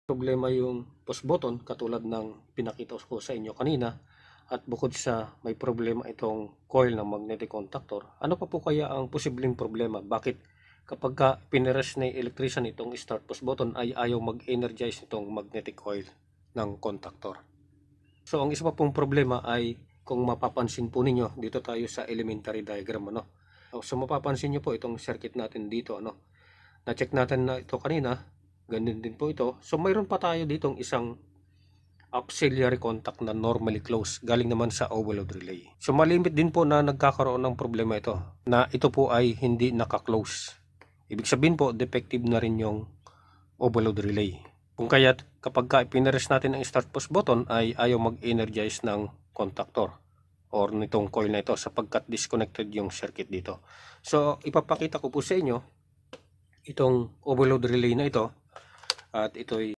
Problema yung push button katulad ng pinakita ko sa inyo kanina, at bukod sa may problema itong coil ng magnetic contactor, ano pa po kaya ang posibleng problema? Bakit kapag ka pinress na yung electrician itong start push button ay ayaw mag-energize itong magnetic coil ng contactor? So ang isa pa pong problema ay, kung mapapansin po ninyo, dito tayo sa elementary diagram, ano. So mapapansin nyo po itong circuit natin dito, ano. Na-check natin na ito kanina, ganun din po ito. So mayroon pa tayo ditong isang auxiliary contact na normally closed, galing naman sa overload relay. So malimit din po na nagkakaroon ng problema ito, na ito po ay hindi naka-close. Ibig sabihin po, defective na rin yung overload relay. Kung kaya kapag pinress natin ang start push button ay ayaw mag-energize ng contactor or nitong coil na ito, sapagkat disconnected yung circuit dito. So ipapakita ko po sa inyo itong overload relay na ito, at ito'y